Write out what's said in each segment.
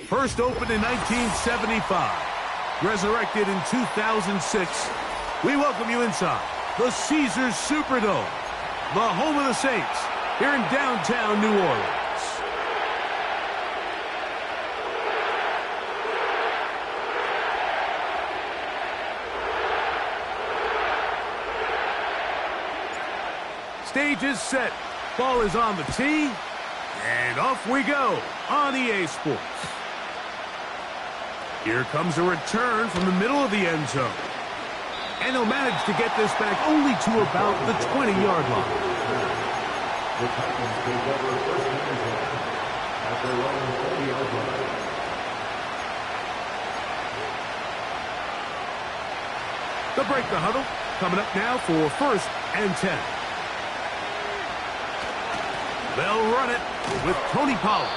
First opened in 1975, resurrected in 2006, we welcome you inside the Caesars Superdome, the home of the Saints, here in downtown New Orleans. Stage is set. Ball is on the tee. And off we go on EA Sports. Here comes a return from the middle of the end zone. And he'll manage to get this back only to about the 20-yard line. The Titans take over first and 10 at their own 20-yard line. They'll break the huddle. Coming up now for first and 10. They'll run it with Tony Pollard.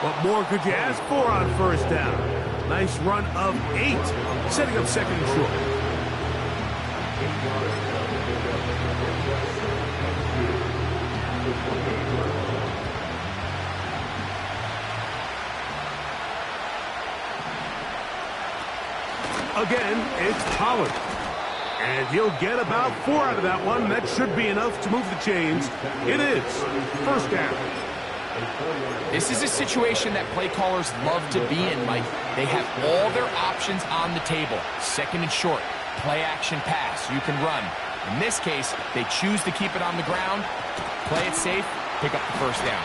What more could you ask for on first down? Nice run of 8, setting up second and short. Again, it's Pollard. And he'll get about 4 out of that one. That should be enough to move the chains. It is first down. This is a situation that play callers love to be in, Mike. They have all their options on the table. Second and short, play action pass, you can run. In this case, they choose to keep it on the ground, play it safe, pick up the first down.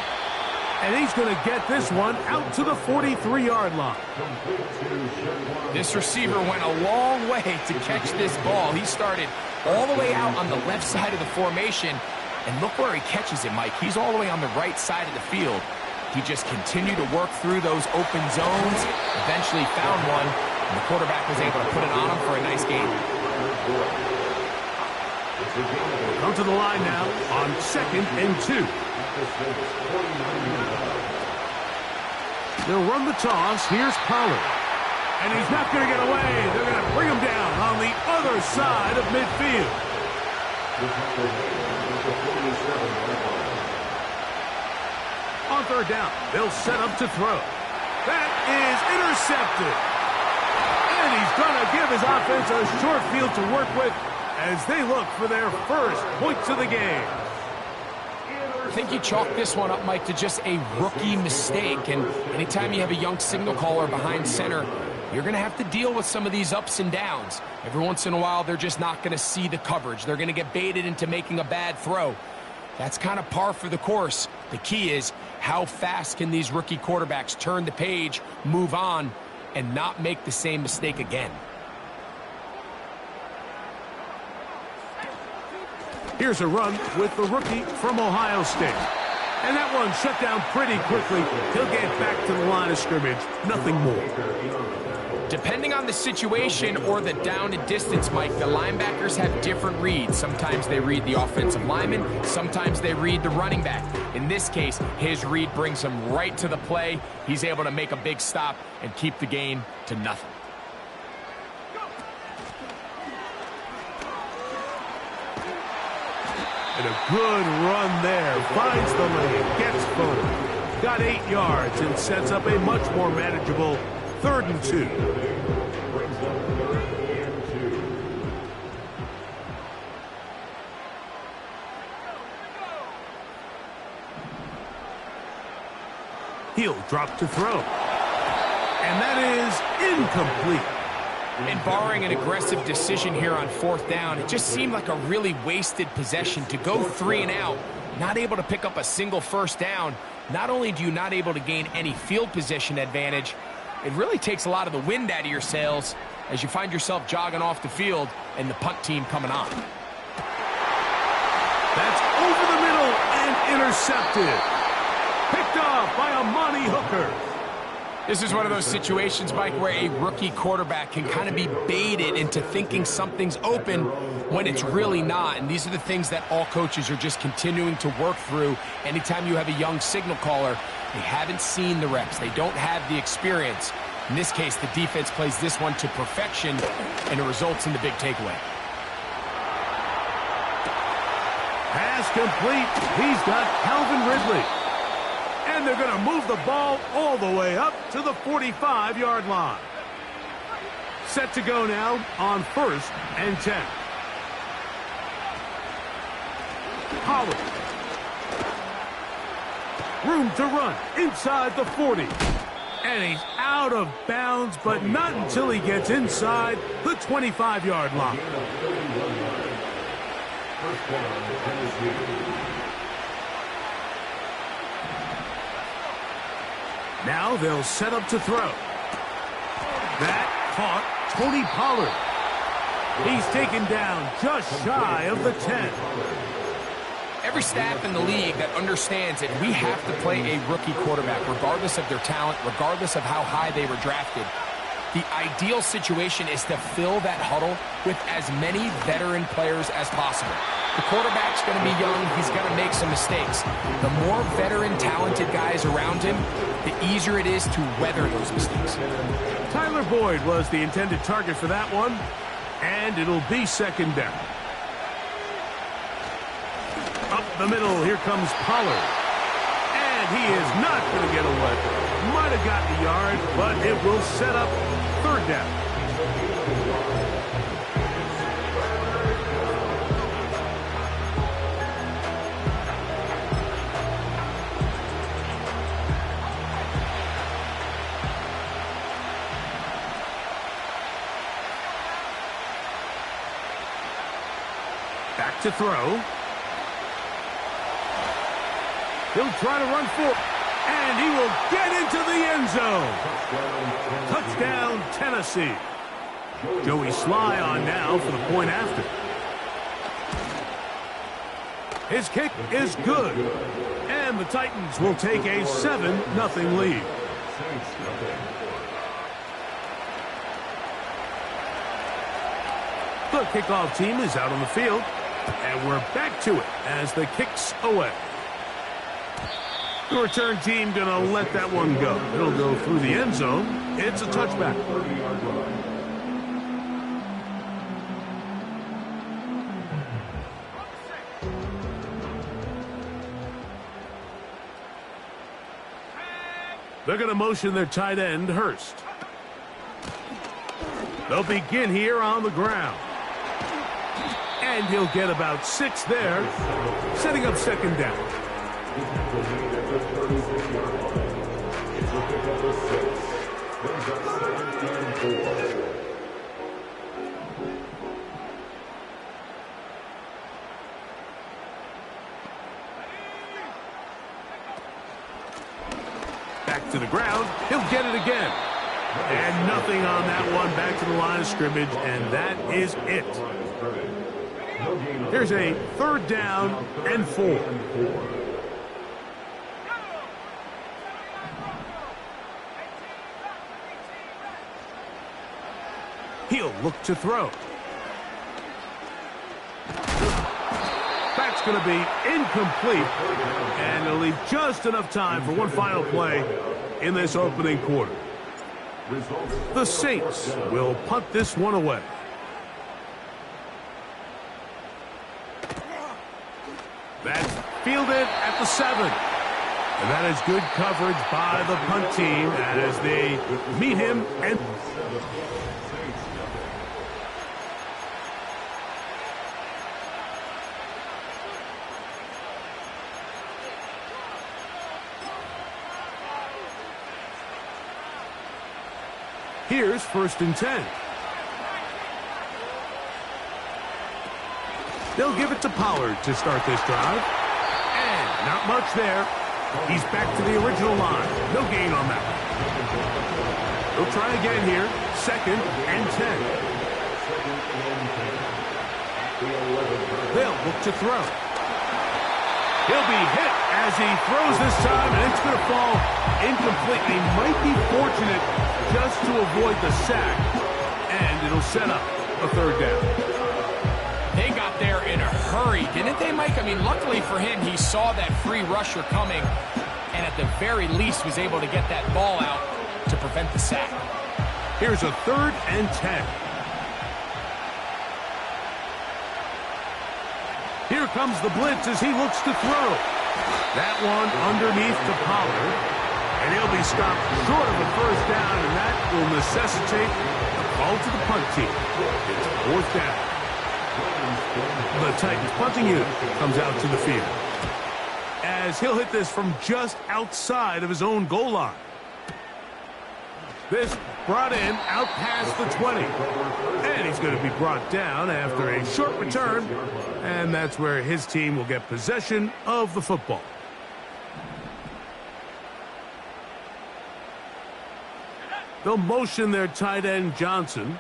And he's going to get this one out to the 43-yard line. This receiver went a long way to catch this ball. He started all the way out on the left side of the formation. And look where he catches it, Mike. He's all the way on the right side of the field. He just continued to work through those open zones, eventually found one, and the quarterback was able to put it on him for a nice gain. Come to the line now on second and 2. They'll run the toss. Here's Pollard. And he's not going to get away. They're going to bring him down on the other side of midfield. On third down, they'll set up to throw. That is intercepted. And he's going to give his offense a short field to work with as they look for their first points of the game. I think you chalk this one up, Mike, to just a rookie mistake. And anytime you have a young signal caller behind center, you're going to have to deal with some of these ups and downs. Every once in a while, they're just not going to see the coverage. They're going to get baited into making a bad throw. That's kind of par for the course. The key is how fast can these rookie quarterbacks turn the page, move on, and not make the same mistake again. Here's a run with the rookie from Ohio State. And that one shut down pretty quickly. He'll get back to the line of scrimmage. Nothing more. Depending on the situation or the down and distance, Mike, the linebackers have different reads. Sometimes they read the offensive lineman. Sometimes they read the running back. In this case, his read brings him right to the play. He's able to make a big stop and keep the gain to nothing. And a good run there. Finds the lane. Gets forward. Got 8 yards and sets up a much more manageable 3rd and 2. He'll drop to throw. And that is incomplete. And barring an aggressive decision here on 4th down, it just seemed like a really wasted possession to go 3 and out, not able to pick up a single first down. Not only do you not able to gain any field position advantage, it really takes a lot of the wind out of your sails as you find yourself jogging off the field and the punt team coming on. That's over the middle and intercepted. Picked off by Amani Hooker. This is one of those situations, Mike, where a rookie quarterback can kind of be baited into thinking something's open when it's really not. And these are the things that all coaches are just continuing to work through. Anytime you have a young signal caller, they haven't seen the reps. They don't have the experience. In this case, the defense plays this one to perfection, and it results in the big takeaway. Pass complete. He's got Calvin Ridley. And they're going to move the ball all the way up to the 45-yard line. Set to go now on 1st and 10. Pollard. Room to run inside the 40. And he's out of bounds, but not until he gets inside the 25-yard line. Now they'll set up to throw. That caught Tony Pollard. He's taken down just shy of the 10. Every staff in the league that understands it, we have to play a rookie quarterback, regardless of their talent, regardless of how high they were drafted. The ideal situation is to fill that huddle with as many veteran players as possible. The quarterback's going to be young. He's going to make some mistakes. The more veteran, talented guys around him, the easier it is to weather those mistakes. Tyler Boyd was the intended target for that one, and it'll be 2nd down. Up the middle, here comes Pollard. And he is not going to get away. Might have gotten a yard, but it will set up 3rd down. Back to throw. He'll try to run for it, and he will get into the end zone. Touchdown, Tennessee. Joey Sly on now for the point after. His kick is good, and the Titans will take a 7-0 lead. The kickoff team is out on the field, and we're back to it as the kick's away. The return team going to let that one go. It'll go through the end zone. It's a touchback. They're going to motion their tight end, Hurst. They'll begin here on the ground. And he'll get about 6 there, setting up 2nd down. Back to the ground. He'll get it again. And nothing on that one. Back to the line of scrimmage, and that is it. Here's a 3rd down and 4. He'll look to throw. That's going to be incomplete, and it'll leave just enough time for one final play in this opening quarter. The Saints will punt this one away. That's fielded at the 7. And that is good coverage by the punt team as they meet him. And here's 1st and 10. They'll give it to Pollard to start this drive. And not much there. He's back to the original line. No gain on that. They'll try again here. 2nd and 10. They'll look to throw. He'll be hit as he throws this time, and it's going to fall incomplete. They might be fortunate just to avoid the sack, and it'll set up a 3rd down. They got there in a hurry, didn't they, Mike? I mean, luckily for him, he saw that free rusher coming, and at the very least was able to get that ball out to prevent the sack. Here's a 3rd and 10. Here comes the blitz as he looks to throw. That one underneath to Pollard. And he'll be stopped short of a first down, and that will necessitate a call to the punt team. It's fourth down. The Titans punting unit comes out to the field, as he'll hit this from just outside of his own goal line. This brought in out past the 20. And he's going to be brought down after a short return, and that's where his team will get possession of the football. They'll motion their tight end, Johnson.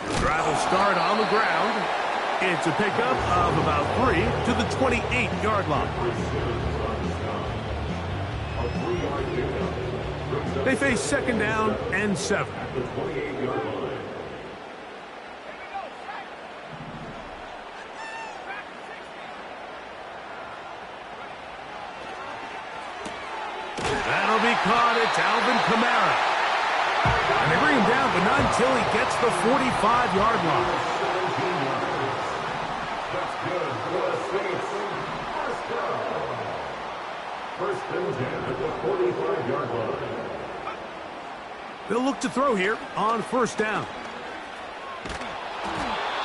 The drive will start on the ground. It's a pickup of about 3 to the 28-yard line. They face second down and 7. That'll be caught. It's Alvin Kamara. And they bring him down, but not until he gets the 45-yard line. First and 10 at the 45-yard line. They'll look to throw here on first down.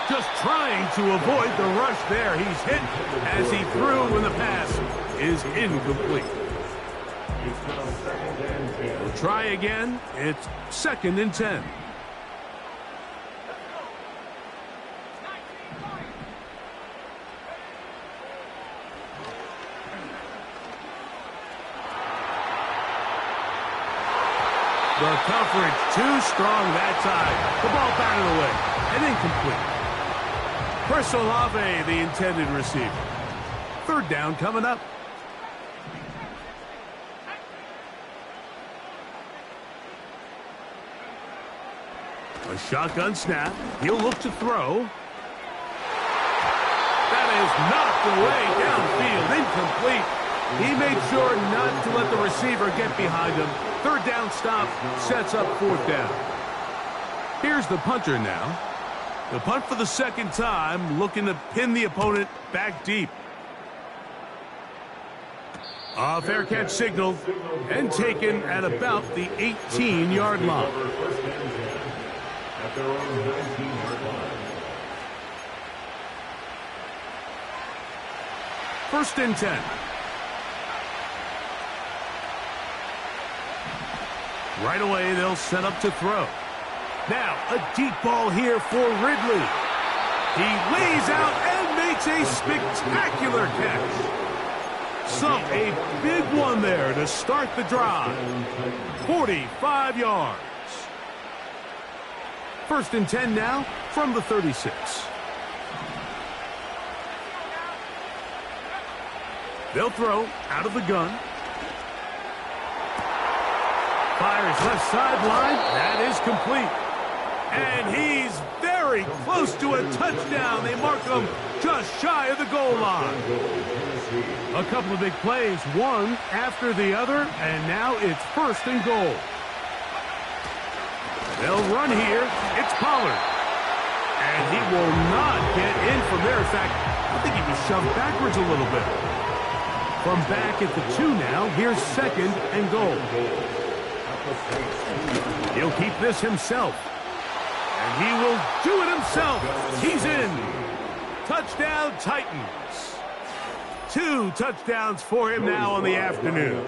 Just trying to avoid the rush there. He's hit as he threw when the pass is incomplete. We'll try again. It's second and 10. The coverage too strong that time. The ball batted away and incomplete. Chris Olave, the intended receiver. Third down coming up. A shotgun snap. He'll look to throw. That is knocked away downfield. Incomplete. He made sure not to let the receiver get behind him. Third down stop sets up fourth down. Here's the punter now. The punt for the second time, looking to pin the opponent back deep. A fair catch signaled and taken at about the 18-yard line. At their own 19-yard line. First and 10. Right away, they'll set up to throw. Now, a deep ball here for Ridley. He lays out and makes a spectacular catch. So, a big one there to start the drive. 45 yards. First and 10 now from the 36. They'll throw out of the gun. Fires left sideline. That is complete. And he's very close to a touchdown. They mark him just shy of the goal line. A couple of big plays, one after the other, and now it's first and goal. They'll run here. It's Pollard. And he will not get in from there. In fact, I think he was shoved backwards a little bit. From back at the 2 now, here's second and goal. He'll keep this himself. And he will do it himself. He's in. Touchdown, Titans. 2 touchdowns for him now on the afternoon.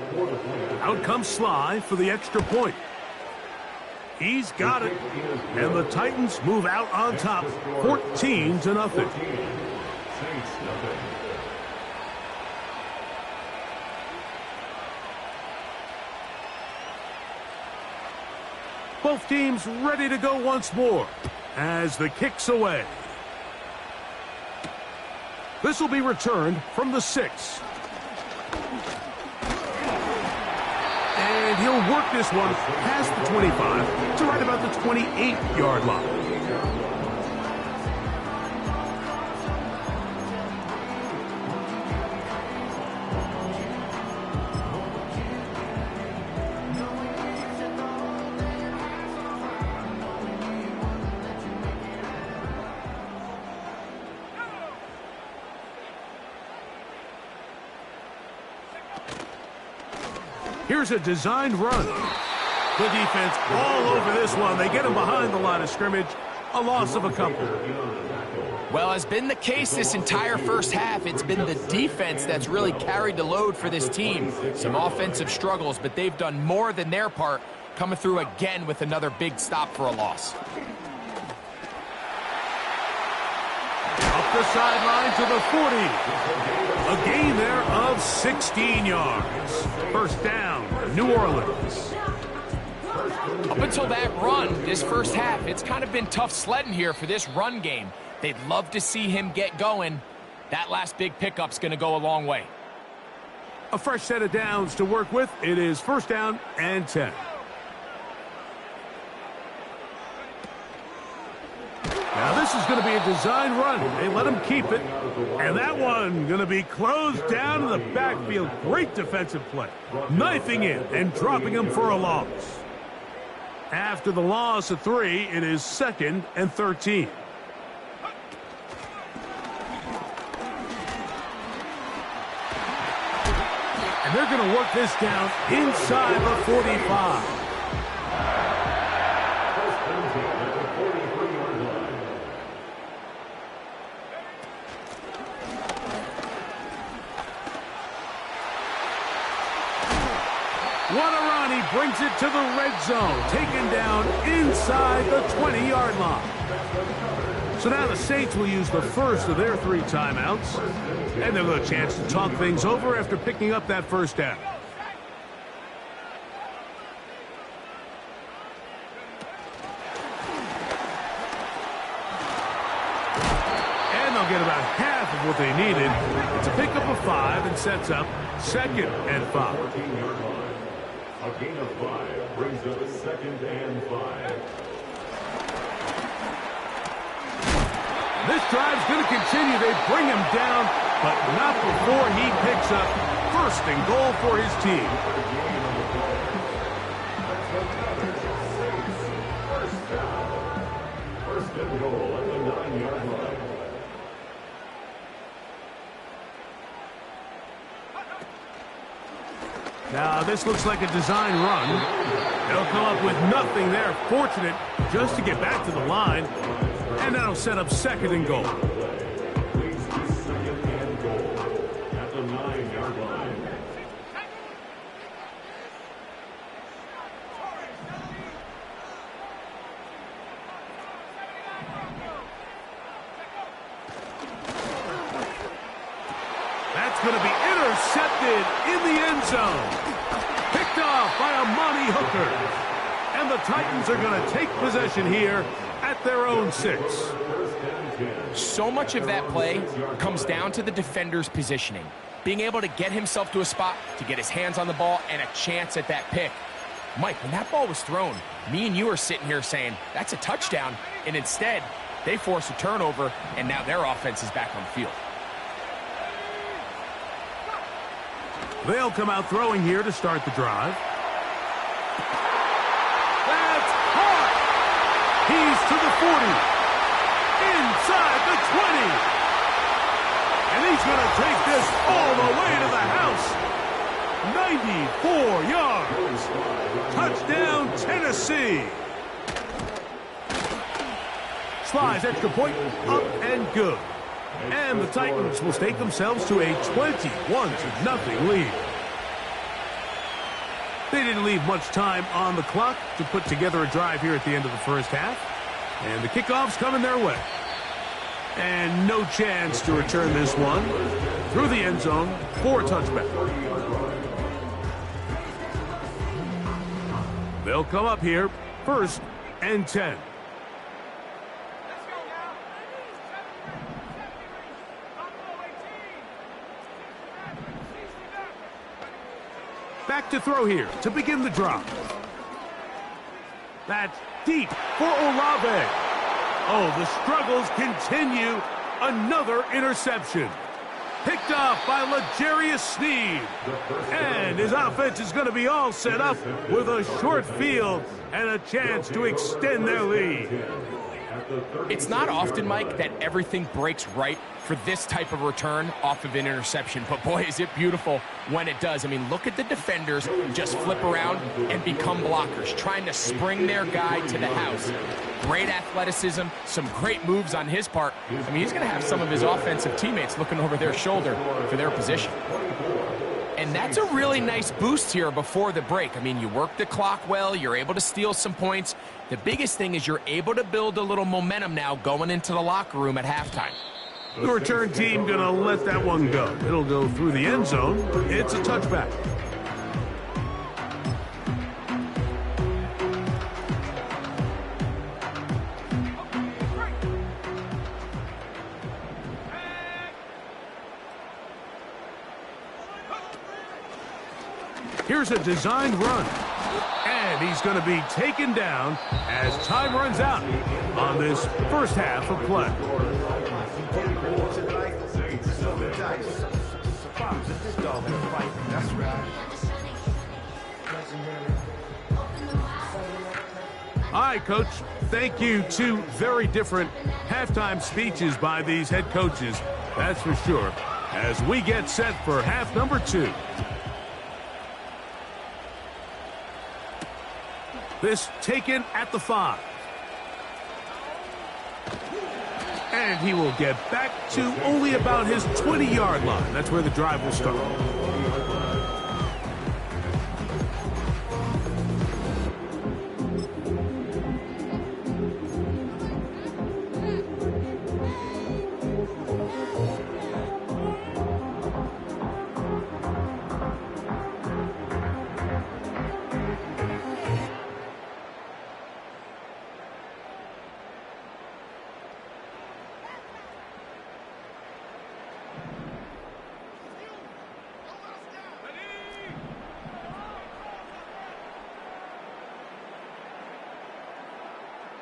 Out comes Sly for the extra point. He's got it. And the Titans move out on top, 14-0. Both teams ready to go once more as the kick's away. This will be returned from the 6. And he'll work this one past the 25 to right about the 28-yard line. Here's a designed run. The defense all over this one. They get him behind the line of scrimmage. A loss of a couple. Well, has been the case this entire first half. It's been the defense that's really carried the load for this team. Some offensive struggles, but they've done more than their part, coming through again with another big stop for a loss. Up the sideline to the 40. A gain there of 16 yards. First down, New Orleans. Up until that run, this first half, it's kind of been tough sledding here for this run game. They'd love to see him get going. That last big pickup's going to go a long way. A fresh set of downs to work with. It is first down and 10. Now this is going to be a design run. They let him keep it. And that one going to be closed down in the backfield. Great defensive play. Knifing in and dropping him for a loss. After the loss of 3, it is 2nd and 13. And they're going to work this down inside the 45. What a run. He brings it to the red zone. Taken down inside the 20-yard line. So now the Saints will use the first of their 3 timeouts. And they'll have a chance to talk things over after picking up that first down. And they'll get about half of what they needed. It's a pickup of 5 and sets up 2nd and 5. A gain of 5 brings up 2nd and 5. This drive's going to continue. They bring him down, but not before he picks up 1st and goal for his team. First and goal at the 9-yard line. Now, this looks like a design run. They'll come up with nothing there. Fortunate just to get back to the line. And that'll set up 2nd and goal. At the 9-yard line. That's going to be intercepted in the end zone. Picked off by a Monty Hooker. And the Titans are going to take possession here at their own 6. So much of that play comes down to the defender's positioning. Being able to get himself to a spot, to get his hands on the ball, and a chance at that pick. Mike, when that ball was thrown, me and you are sitting here saying, that's a touchdown. And instead, they force a turnover, and now their offense is back on the field. They'll come out throwing here to start the drive. That's caught. He's to the 40. Inside the 20. And he's going to take this all the way to the house. 94 yards. Touchdown, Tennessee. Slides extra point, up and good. And the Titans will stake themselves to a 21-0 lead. They didn't leave much time on the clock to put together a drive here at the end of the first half. And the kickoff's coming their way. And no chance to return this one through the end zone for a touchback. They'll come up here, 1st and 10. Back to throw here to begin the drive. That's deep for Olave. Oh, the struggles continue. Another interception. Picked off by L'Jarius Sneed. And his offense is going to be all set up with a short field and a chance to extend their lead. It's not often, Mike, that everything breaks right for this type of return off of an interception. But, boy, is it beautiful when it does. I mean, look at the defenders just flip around and become blockers, trying to spring their guy to the house. Great athleticism, some great moves on his part. I mean, he's going to have some of his offensive teammates looking over their shoulder for their position. And that's a really nice boost here before the break. I mean, you work the clock well, you're able to steal some points. The biggest thing is you're able to build a little momentum now going into the locker room at halftime. The return team going to let that one go. It'll go through the end zone. It's a touchback. Here's a designed run. And he's going to be taken down as time runs out on this first half of play. All right, Coach. Thank you. Two very different halftime speeches by these head coaches. That's for sure. As we get set for half number 2. This taken at the 5. And he will get back to only about his 20-yard line. That's where the drive will start.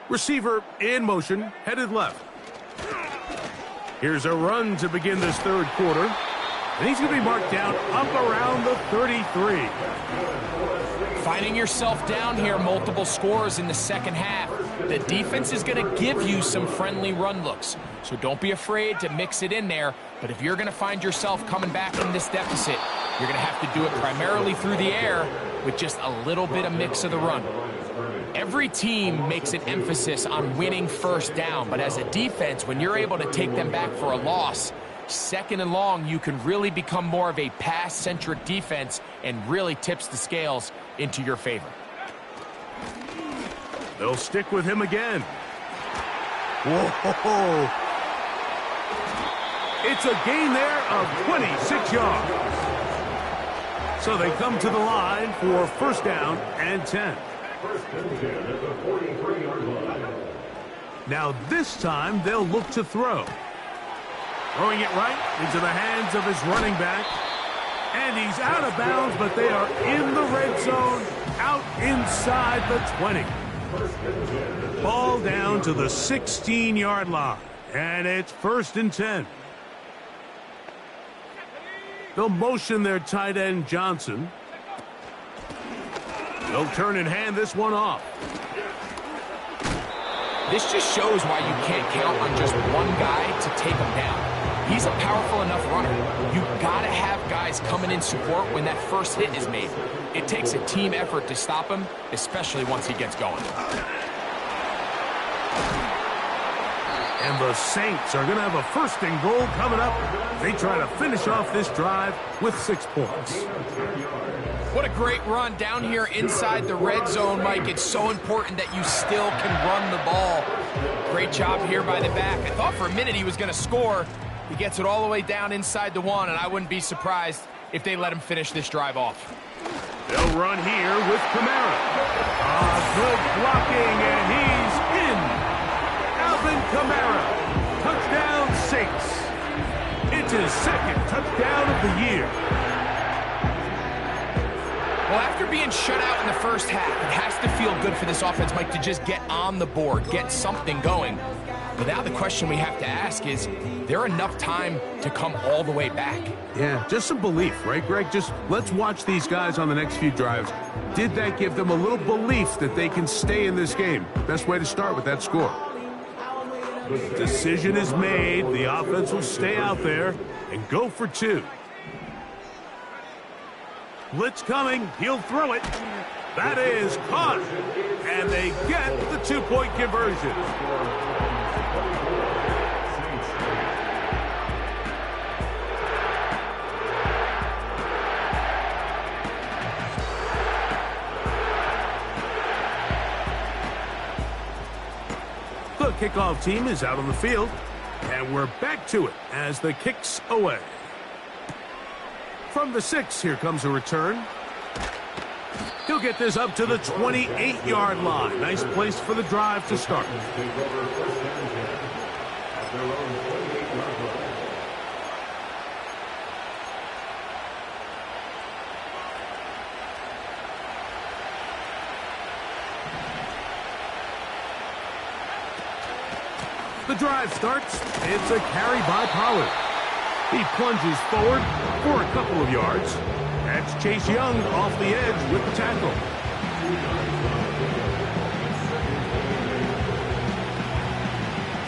Receiver in motion, headed left. Here's a run to begin this third quarter. And he's going to be marked down up around the 33. Finding yourself down here, multiple scores in the second half. The defense is going to give you some friendly run looks. So don't be afraid to mix it in there. But if you're going to find yourself coming back in this deficit, you're going to have to do it primarily through the air with just a little bit of mix of the run. Every team makes an emphasis on winning first down, but as a defense, when you're able to take them back for a loss, second and long, you can really become more of a pass-centric defense and really tips the scales into your favor. They'll stick with him again. Whoa! It's a gain there of 26 yards. So they come to the line for first down and 10. Now this time they'll look to throw. Throwing it right into the hands of his running back. And he's out of bounds, but they are in the red zone, out inside the 20. Ball down to the 16-yard line. And it's first and 10. They'll motion their tight end, Johnson. They'll turn and hand this one off. This just shows why you can't count on just one guy to take him down. He's a powerful enough runner. You've got to have guys coming in support when that first hit is made. It takes a team effort to stop him, especially once he gets going. And the Saints are going to have a first and goal coming up. They try to finish off this drive with 6 points. What a great run down here inside the red zone, Mike. It's so important that you still can run the ball. Great job here by the back. I thought for a minute he was going to score. He gets it all the way down inside the 1, and I wouldn't be surprised if they let him finish this drive off. They'll run here with Kamara. Good blocking, and he's in. Alvin Kamara, touchdown Saints. It's his second touchdown of the year. Well, after being shut out in the first half, it has to feel good for this offense, Mike, to just get on the board, get something going. But now the question we have to ask is there enough time to come all the way back? Yeah, just some belief, right, Greg? Just let's watch these guys on the next few drives. Did that give them a little belief that they can stay in this game? Best way to start with that score. Decision is made. The offense will stay out there and go for 2. Blitz coming. He'll throw it. That is caught. And they get the 2-point conversion. The kickoff team is out on the field, and we're back to it as the kick's away. From the 6, here comes a return. He'll get this up to the 28-yard line. Nice place for the drive to start. The drive starts. It's a carry by Pollard. He plunges forward for a couple of yards. That's Chase Young off the edge with the tackle.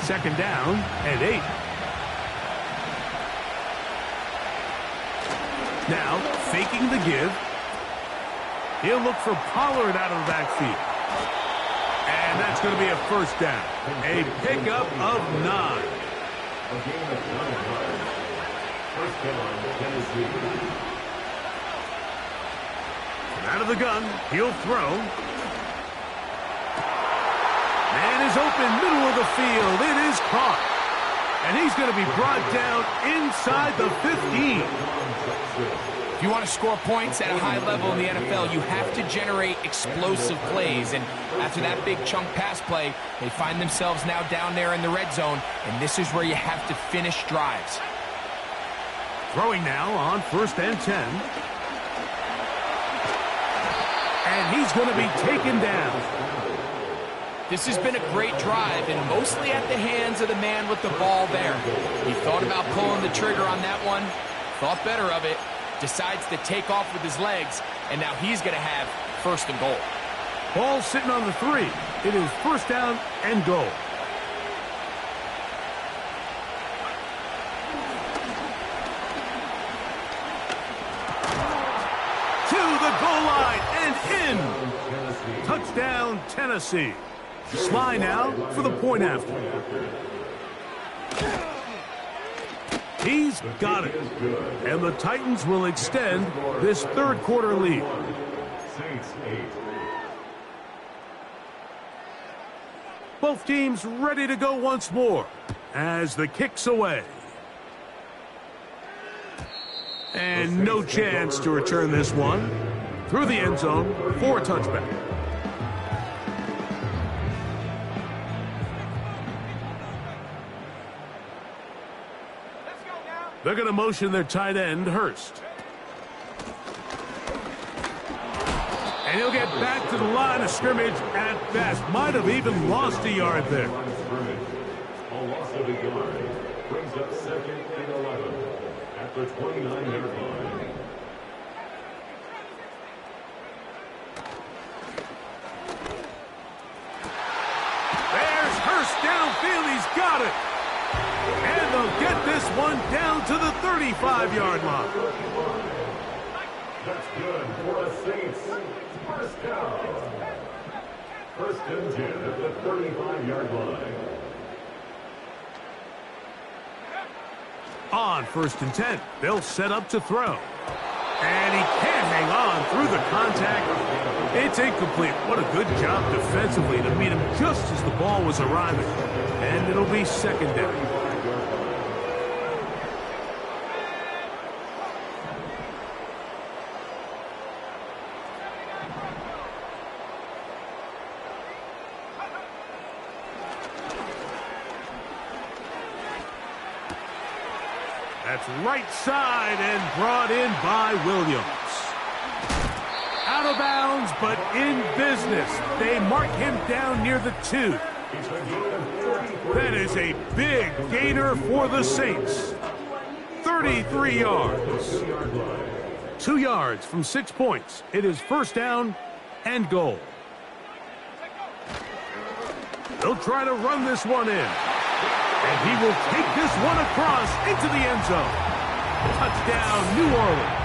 Second down and 8. Now, faking the give. He'll look for Pollard out of the backfield. And that's going to be a first down. A pickup of 9. A gain of 9 yards. First down, Tennessee. Out of the gun, he'll throw. Man is open, middle of the field. It is caught. And he's going to be brought down inside the 15. If you want to score points at a high level in the NFL, you have to generate explosive plays. And after that big chunk pass play, they find themselves now down there in the red zone. And this is where you have to finish drives. Throwing now on 1st and 10. And he's going to be taken down. This has been a great drive, and mostly at the hands of the man with the ball there. He thought about pulling the trigger on that one, thought better of it, decides to take off with his legs, and now he's going to have 1st and goal. Ball sitting on the 3. It is 1st down and goal. To the goal line and in. Touchdown, Tennessee. Sly now for the point after. He's got it. And the Titans will extend this 3rd quarter lead. Both teams ready to go once more as the kick's away. And no chance to return this one. Through the end zone for a touchback. They're going to motion their tight end, Hurst. And he'll get back to the line of scrimmage at best. Might have even lost a yard there. A loss of a yard brings up 2nd and 11 at the 29-yard line. There's Hurst downfield. He's got it. And they'll get this one down to the 35-yard line. That's good for a Saints. First down. 1st and 10 at the 35-yard line. On 1st and 10, they'll set up to throw. And he can't hang on through the contact. It's incomplete. What a good job defensively to meet him just as the ball was arriving. And it'll be 2nd down. That's right side and brought in by Williams. Out of bounds, but in business. They mark him down near the 2. That is a big gainer for the Saints. 33 yards. 2 yards from 6 points. It is 1st down and goal. They'll try to run this one in. And he will take this one across into the end zone. Touchdown, New Orleans.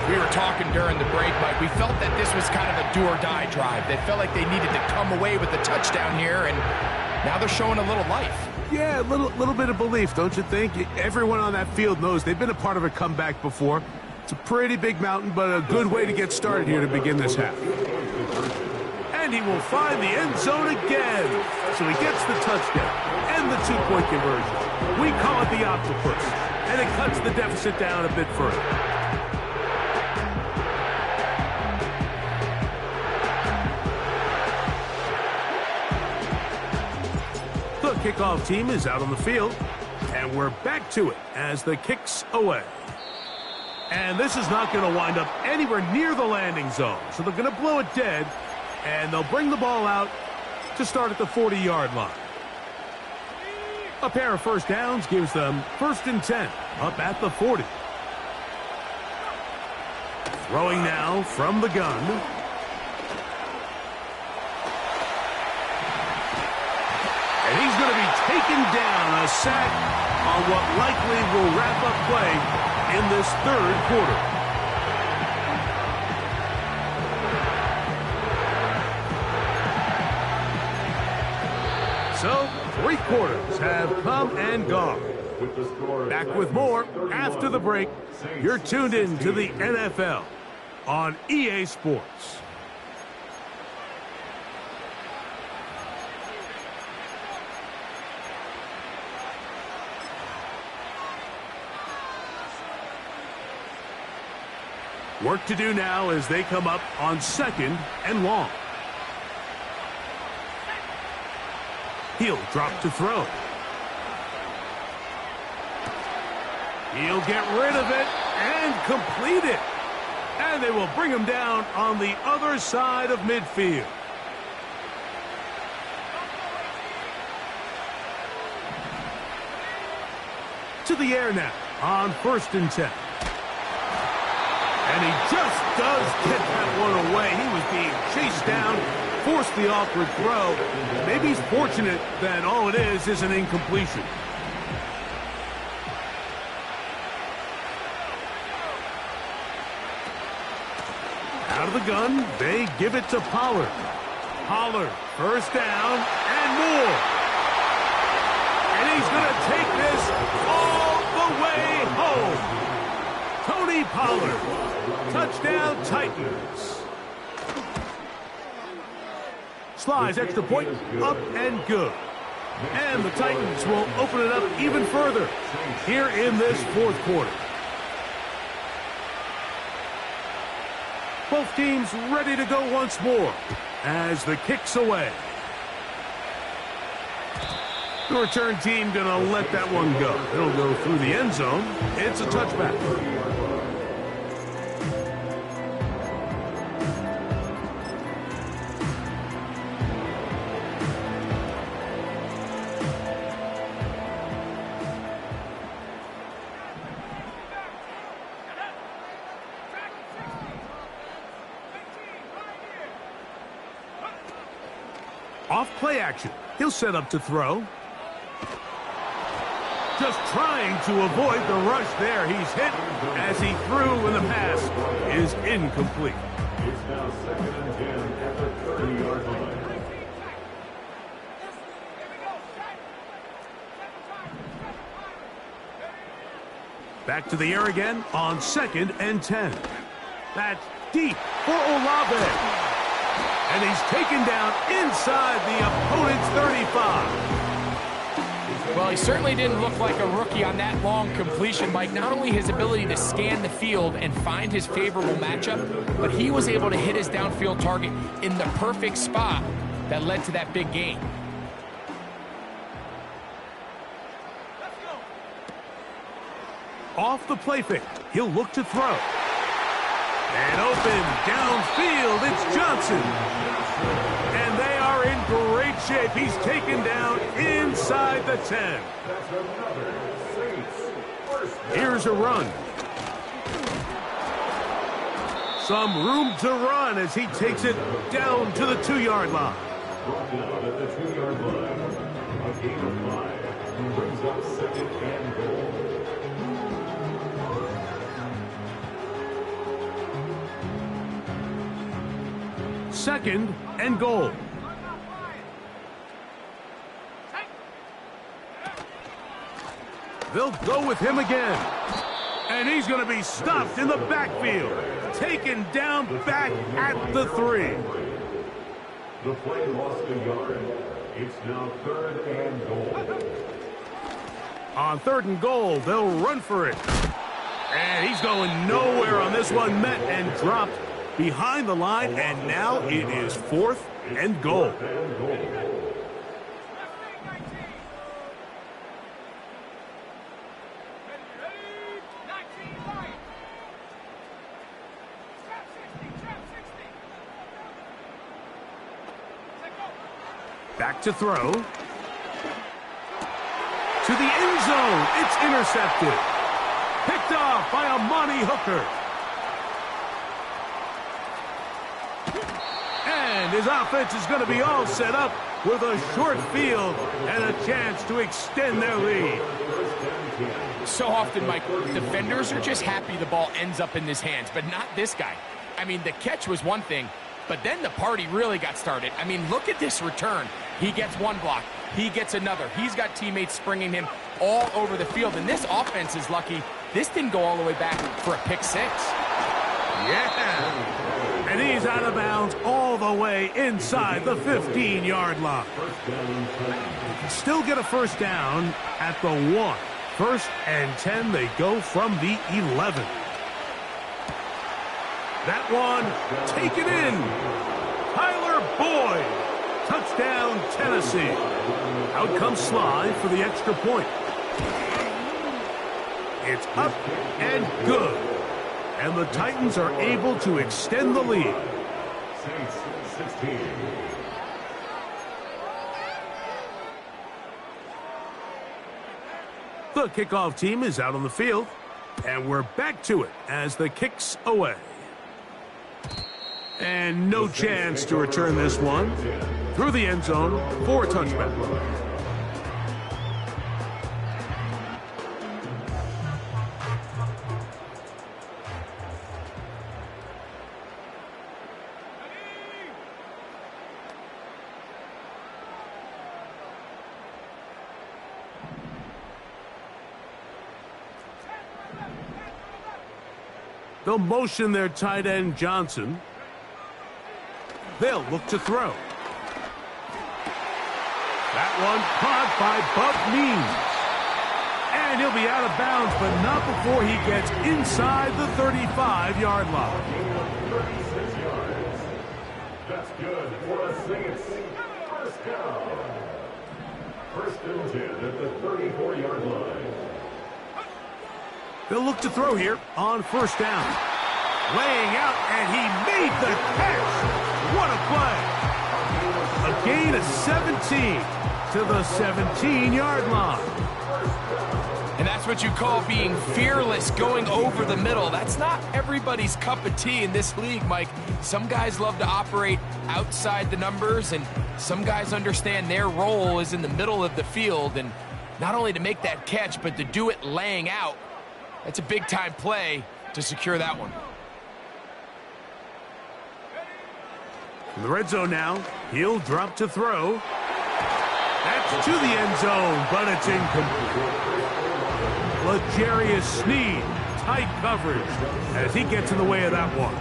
We were talking during the break, Mike. We felt that this was kind of a do-or-die drive. They felt like they needed to come away with the touchdown here, and now they're showing a little life. Yeah, a little bit of belief, don't you think? Everyone on that field knows they've been a part of a comeback before. It's a pretty big mountain, but a good way to get started here to begin this half. And he will find the end zone again. So he gets the touchdown and the two-point conversion. We call it the octopus, and it cuts the deficit down a bit further. The kickoff team is out on the field, and we're back to it as the kick's away. And this is not going to wind up anywhere near the landing zone, so they're going to blow it dead, and they'll bring the ball out to start at the 40-yard line. A pair of first downs gives them 1st and 10, up at the 40. Throwing now from the gun. And he's going to be taken down, a sack on what likely will wrap up play in this 3rd quarter. So, 3 quarters have come and gone. Back with more after the break. You're tuned in to the NFL on EA Sports. Work to do now as they come up on 2nd and long. He'll drop to throw. He'll get rid of it and complete it. And they will bring him down on the other side of midfield. To the air now on 1st and 10. And he just does get that one away. He was being chased down, forced the awkward throw. Maybe he's fortunate that all it is an incompletion. Out of the gun, they give it to Pollard. Pollard, 1st down and more. And he's going to take this all the way home. Tony Pollard. Touchdown, Titans. Slides, extra point, up and good. And the Titans will open it up even further here in this 4th quarter. Both teams ready to go once more as the kick's away. The return team going to let that one go. It'll go through the end zone. It's a touchback. Off play action. He'll set up to throw. Just trying to avoid the rush there. He's hit as he threw when the pass is incomplete. It's now 2nd and 10 at the 30-yard line. Back to the air again on 2nd and 10. That's deep for Olave. And he's taken down inside the opponent's 35. Well, he certainly didn't look like a rookie on that long completion, Mike. Not only his ability to scan the field and find his favorable matchup, but he was able to hit his downfield target in the perfect spot that led to that big gain. Off the play fake, he'll look to throw. And open downfield, it's Johnson. And they are in great shape. He's taken down inside the 10. Here's a run. Some room to run as he takes it down to the 2-yard line. brought down at the 2-yard line. A gain of 5 brings up 2nd and goal. Second and goal. They'll go with him again. And he's going to be stopped in the backfield. Taken down back at the 3. The play lost a yard. It's now 3rd and goal. On 3rd and goal, they'll run for it. And he's going nowhere on this one. Met and dropped behind the line. And now it is 4th and goal. Back to throw. To the end zone. It's intercepted. Picked off by Amani Hooker. And his offense is going to be all set up with a short field and a chance to extend their lead. So often, Mike, defenders are just happy the ball ends up in his hands, but not this guy. I mean, the catch was one thing, but then the party really got started. I mean, look at this return. He gets one block. He gets another. He's got teammates springing him all over the field. And this offense is lucky this didn't go all the way back for a pick 6. Yeah. And he's out of bounds all the way inside the 15-yard line. Still get a first down at the 1. 1st and 10, they go from the 11. That one taken in. Tyler Boyd. Touchdown, Tennessee. Out comes Sly for the extra point. It's up and good. And the Titans are able to extend the lead. Saints 16. The kickoff team is out on the field. And we're back to it as the kick's away. And no chance to return this one. Through the end zone for a touchback. They'll motion their tight end Johnson. They'll look to throw. That one caught by Buck Means. And he'll be out of bounds, but not before he gets inside the 35-yard line. 36 yards. That's good for the Saints. First down. 1st and 10 at the 34-yard line. They'll look to throw here on 1st down. Laying out, and he made the catch. What a play. A gain of 17 to the 17-yard line. And that's what you call being fearless, going over the middle. That's not everybody's cup of tea in this league, Mike. Some guys love to operate outside the numbers, and some guys understand their role is in the middle of the field. And not only to make that catch, but to do it laying out. That's a big-time play to secure that one. In the red zone now, he'll drop to throw. That's to the end zone, but it's incomplete. L'Jarius Sneed, tight coverage as he gets in the way of that one.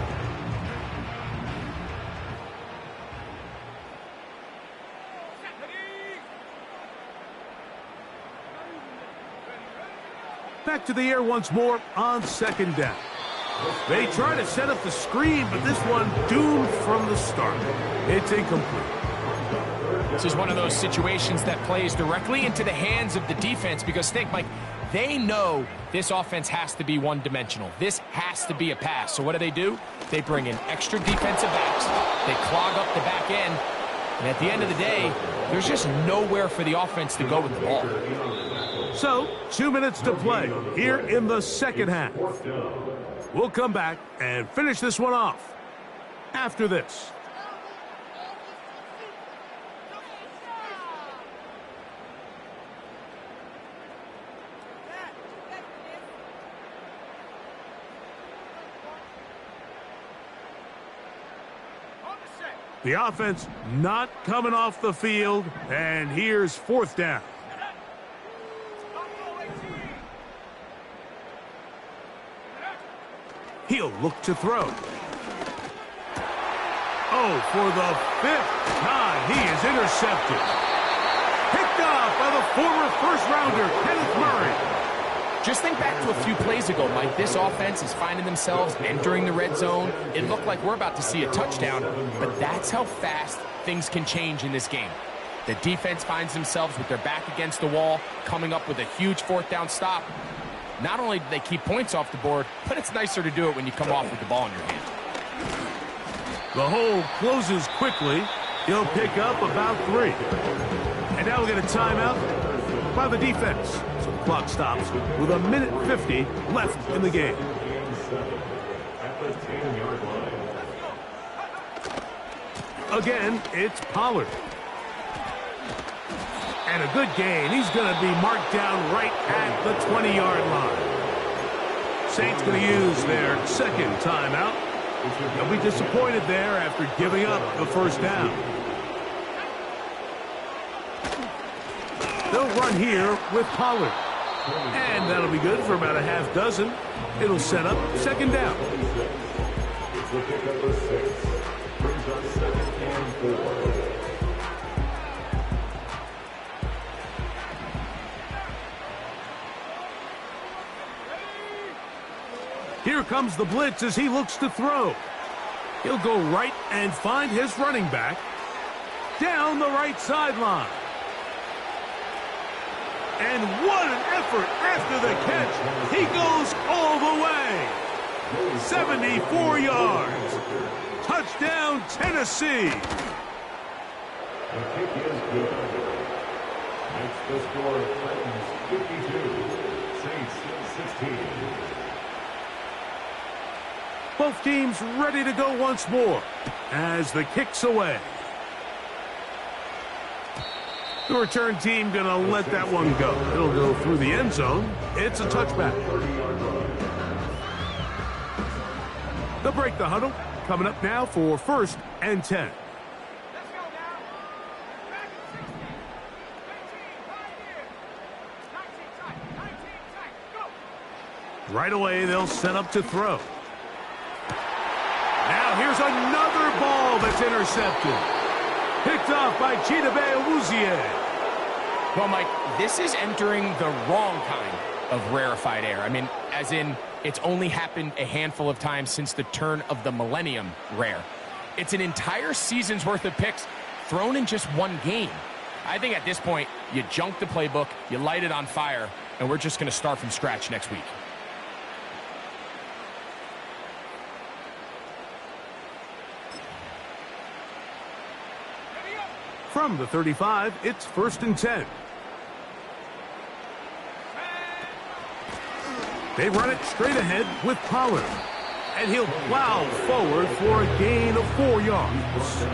Back to the air once more on 2nd down. They try to set up the screen, but this one doomed from the start. It's incomplete. This is one of those situations that plays directly into the hands of the defense because think, Mike, they know this offense has to be one-dimensional. This has to be a pass. So what do? They bring in extra defensive backs. They clog up the back end. And at the end of the day, there's just nowhere for the offense to go with the ball. So, 2 minutes to play here in the second half. We'll come back and finish this one off after this. The offense not coming off the field, and here's 4th down. He'll look to throw. Oh, for the 5th time, he is intercepted. Picked off by the former first-rounder, Kenneth Murray. Just think back to a few plays ago, Mike. This offense is finding themselves entering the red zone. It looked like we're about to see a touchdown, but that's how fast things can change in this game. The defense finds themselves with their back against the wall, coming up with a huge 4th down stop. Not only do they keep points off the board, but it's nicer to do it when you come off with the ball in your hand. The hole closes quickly. He'll pick up about 3. And now we'll get a timeout by the defense. So the clock stops with 1:50 left in the game. At the 10-yard line. Again, it's Pollard. And a good gain. He's going to be marked down right at the 20-yard line. Saints going to use their 2nd timeout. They'll be disappointed there after giving up the 1st down. They'll run here with Pollard. And that'll be good for about a half dozen. It'll set up 2nd down. It's the pick up of 6. Brings up 2nd and 4. Here comes the blitz as he looks to throw. He'll go right and find his running back down the right sideline. And what an effort after the catch. He goes all the way. 74 yards. Touchdown, Tennessee. The kick is good. Makes the score Titans 52, Saints 16. Both teams ready to go once more as the kick's away. The return team going to let that one go. It'll go through the end zone. It's a touchback. They'll break the huddle. Coming up now for 1st and 10. Right away, they'll set up to throw. Now here's another ball that's intercepted. Picked off by Chidobe Awuzie. Well, Mike, this is entering the wrong kind of rarefied air. I mean, as in, it's only happened a handful of times since the turn of the millennium rare. It's an entire season's worth of picks thrown in just one game. I think at this point, you junk the playbook, you light it on fire, and we're just going to start from scratch next week. From the 35, it's 1st and 10. They run it straight ahead with Pollard. And he'll plow forward for a gain of 4 yards.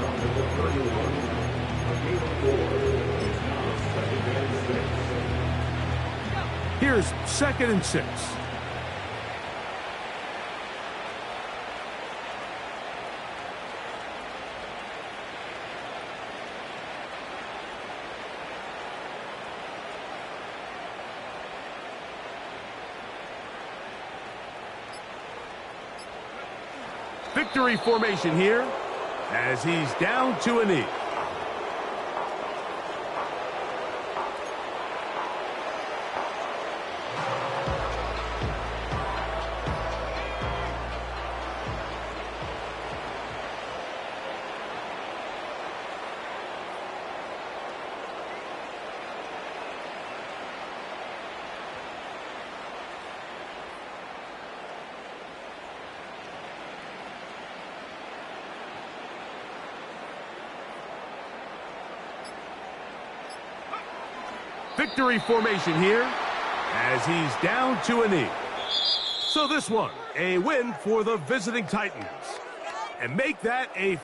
Here's 2nd and 6. Victory formation here as he's down to a knee. Victory formation here as he's down to a knee. So this one, a win for the visiting Titans. And make that a